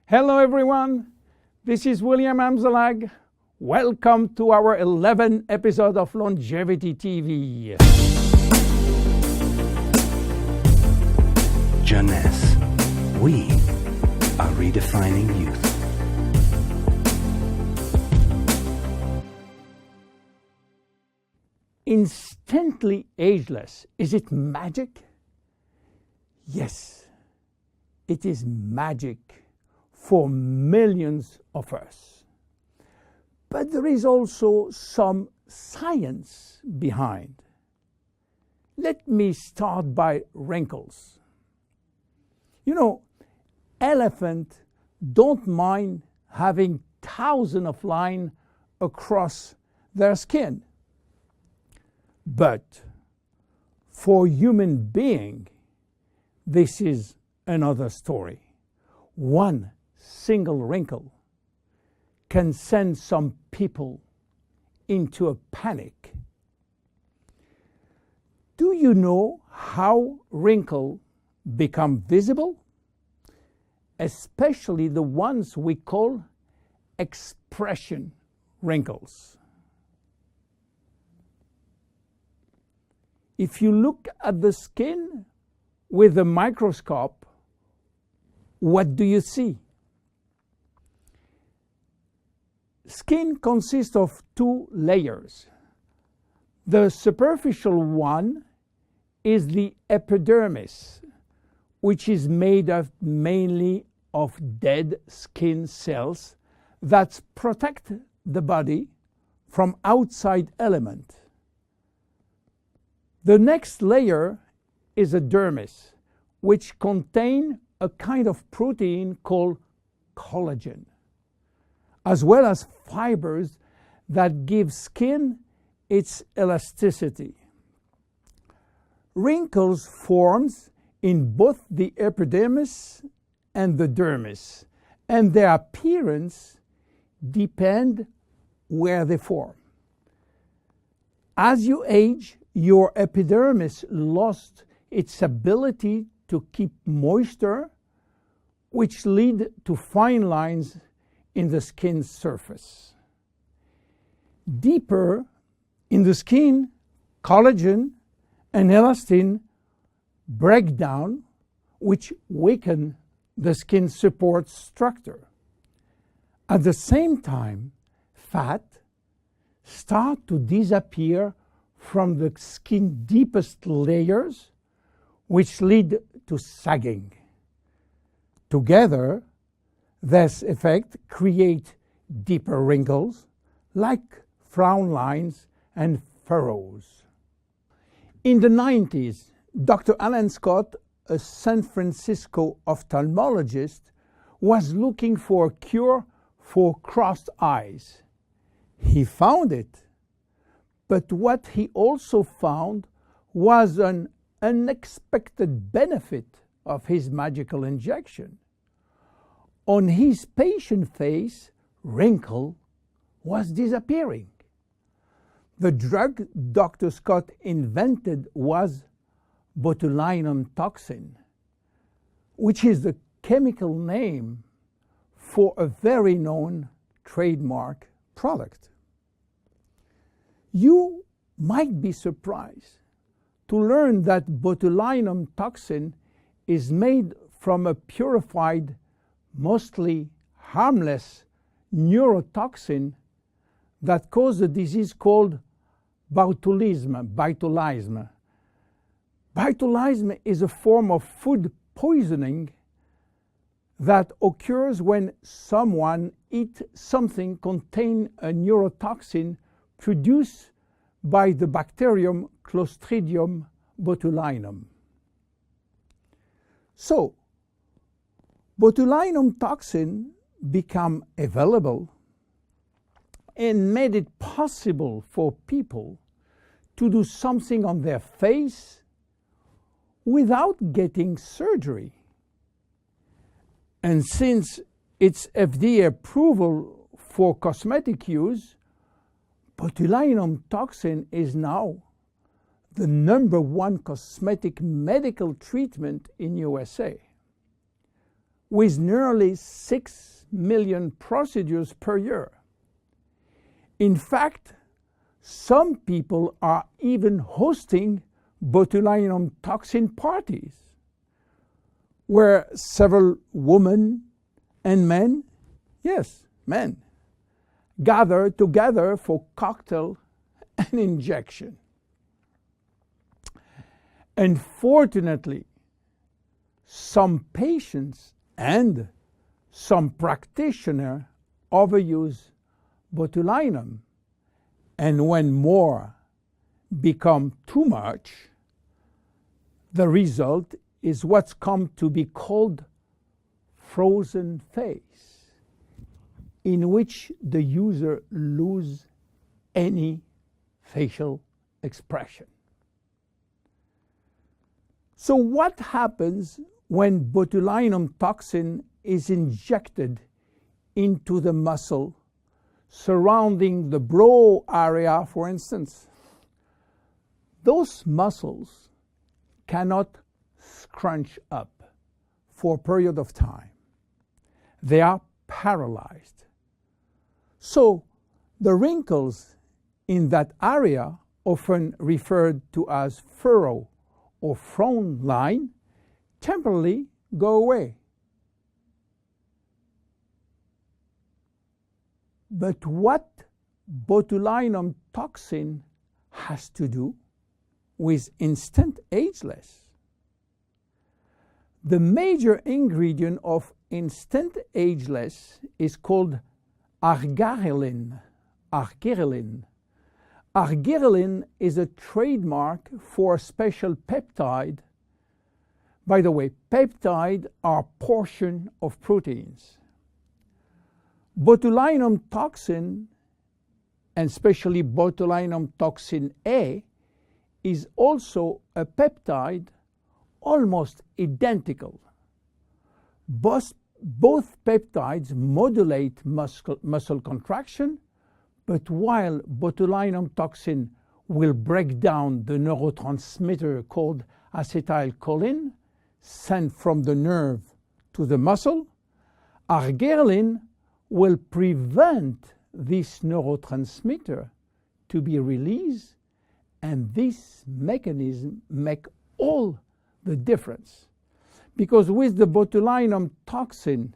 Hello everyone, this is William Amzalag. Welcome to our 11th episode of Longevity TV. Jeunesse, we are redefining youth. Instantly ageless, is it magic? Yes, it is magic for millions of us. But there is also some science behind. Let me start by wrinkles. You know, elephants don't mind having thousands of lines across their skin. But for human being, this is another story. One single wrinkle can send some people into a panic. Do you know how wrinkles become visible? Especially the ones we call expression wrinkles. If you look at the skin with a microscope, what do you see? Skin consists of two layers. The superficial one is the epidermis, which is made up mainly of dead skin cells that protect the body from outside elements. The next layer is a dermis, which contains a kind of protein called collagen, as well as fibers that give skin its elasticity. Wrinkles form in both the epidermis and the dermis, and their appearance depends where they form. As you age, your epidermis lost its ability to keep moisture, which lead to fine lines in the skin's surface. Deeper in the skin, collagen and elastin break down, which weaken the skin support structure. At the same time, fat start to disappear from the skin's deepest layers, which lead to sagging. Together, this effect creates deeper wrinkles, like frown lines and furrows. In the 90s, Dr. Alan Scott, a San Francisco ophthalmologist, was looking for a cure for crossed eyes. He found it. But what he also found was an unexpected benefit of his magical injection. On his patient face, wrinkle was disappearing. The drug Dr. Scott invented was botulinum toxin, which is the chemical name for a very known trademark product. You might be surprised to learn that botulinum toxin is made from a purified, mostly harmless neurotoxin that causes a disease called botulism. Botulism is a form of food poisoning that occurs when someone eats something containing a neurotoxin produced by the bacterium Clostridium botulinum. So, botulinum toxin became available and made it possible for people to do something on their face without getting surgery. And since its FDA approval for cosmetic use, botulinum toxin is now the #1 cosmetic medical treatment in USA. with nearly 6 million procedures per year. In fact, some people are even hosting botulinum toxin parties, where several women and men, yes, men, gather together for cocktail and injection. Unfortunately, some patients and some practitioners overuse botulinum, and when more become too much, the result is what's come to be called frozen face, in which the user loses any facial expression. So what happens when botulinum toxin is injected into the muscle surrounding the brow area, for instance? Those muscles cannot scrunch up for a period of time. They are paralyzed. So the wrinkles in that area, often referred to as furrow or frown line, temporarily go away. But what botulinum toxin has to do with instant ageless? The major ingredient of instant ageless is called arginine. Arginine is a trademark for a special peptide. By the way, peptides are portions of proteins. Botulinum toxin, and especially botulinum toxin A, is also a peptide almost identical. Both peptides modulate muscle contraction, but while botulinum toxin will break down the neurotransmitter called acetylcholine sent from the nerve to the muscle, arginine will prevent this neurotransmitter to be released, and this mechanism makes all the difference. Because with the botulinum toxin,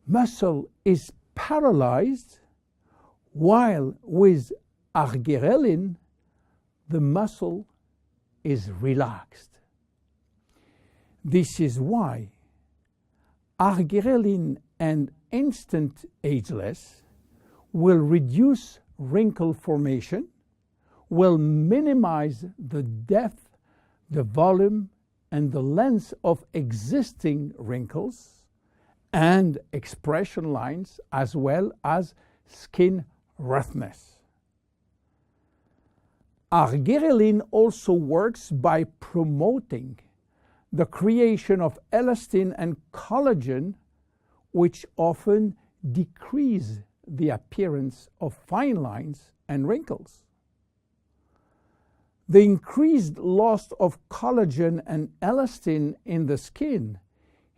muscle is paralyzed, while with arginine, the muscle is relaxed. This is why arginine and instant ageless will reduce wrinkle formation, will minimize the depth, the volume, and the length of existing wrinkles and expression lines, as well as skin roughness. Arginine also works by promoting the creation of elastin and collagen, which often decrease the appearance of fine lines and wrinkles. The increased loss of collagen and elastin in the skin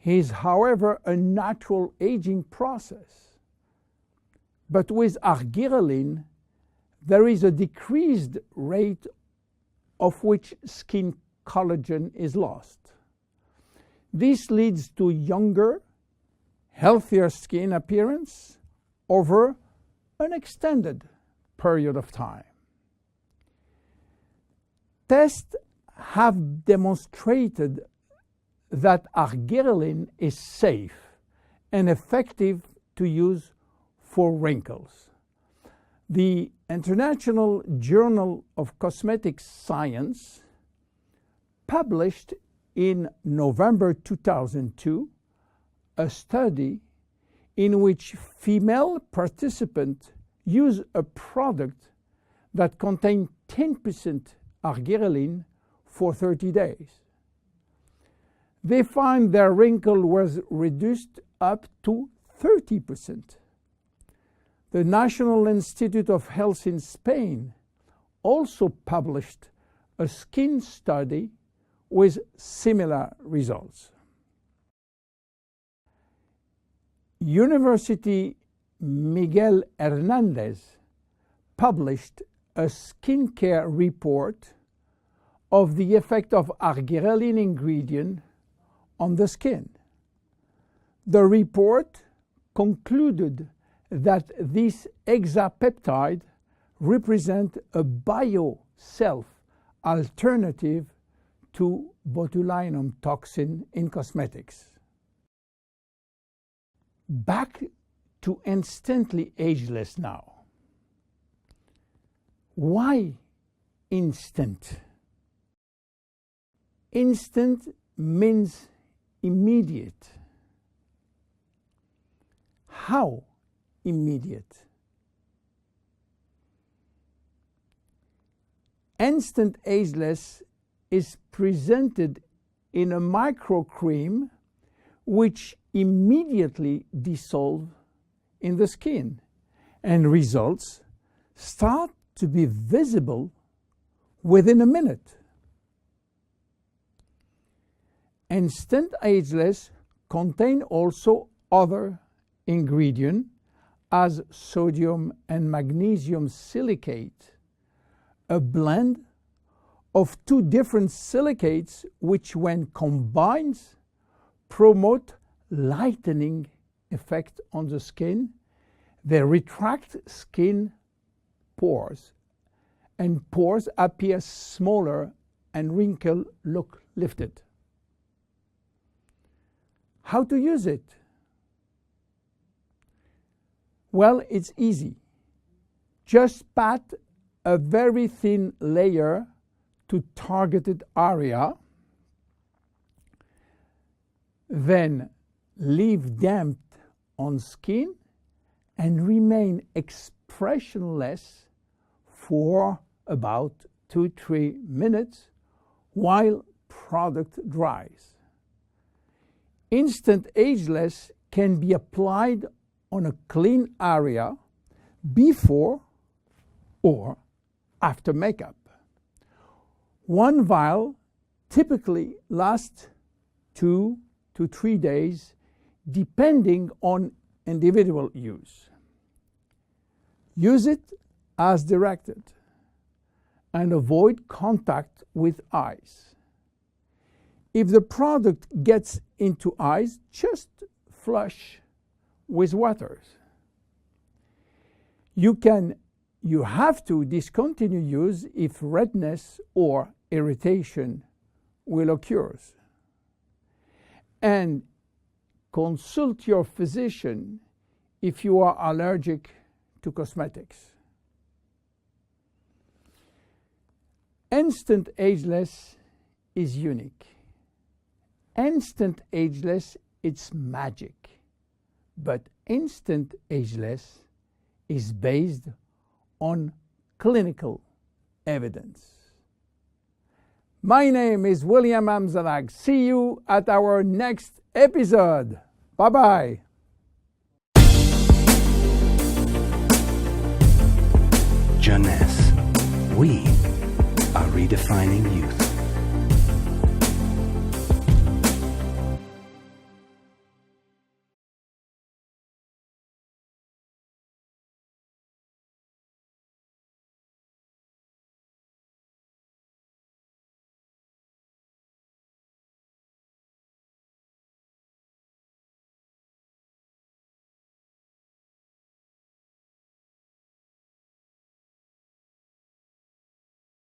is, however, a natural aging process. But with arginine, there is a decreased rate of which skin collagen is lost. This leads to younger, healthier skin appearance over an extended period of time. Tests have demonstrated that arginine is safe and effective to use for wrinkles. The International Journal of Cosmetic Science published in November 2002 a study in which female participants used a product that contained 10% arginine for 30 days. They find their wrinkle was reduced up to 30%. The National Institute of Health in Spain also published a skin study with similar results. University Miguel Hernandez published a skincare report of the effect of argyreline ingredient on the skin. The report concluded that this hexapeptide represents a bio-self alternative to botulinum toxin in cosmetics. Back to instantly ageless now. Why instant? Instant means immediate. How immediate? Instant Ageless is presented in a microcream which immediately dissolve in the skin, and results start to be visible within a minute. Instant Ageless contain also other ingredients as sodium and magnesium silicate, a blend of two different silicates which when combined promote lightening effect on the skin. They retract skin pores, and pores appear smaller and wrinkles look lifted. How to use it? Well, it's easy. Just pat a very thin layer to targeted area, then leave damp on skin and remain expressionless for about 2-3 minutes while product dries. Instant Ageless can be applied on a clean area before or after makeup. One vial typically lasts 2 to 3 days depending on individual use. Use it as directed and avoid contact with eyes. If the product gets into eyes, just flush with water. You have to discontinue use if redness or irritation will occur. And consult your physician if you are allergic to cosmetics. Instant Ageless is unique. Instant Ageless, it's magic. But Instant Ageless is based on clinical evidence. My name is William Amzalag. See you at our next episode. Bye-bye. Jeunesse. We are redefining youth.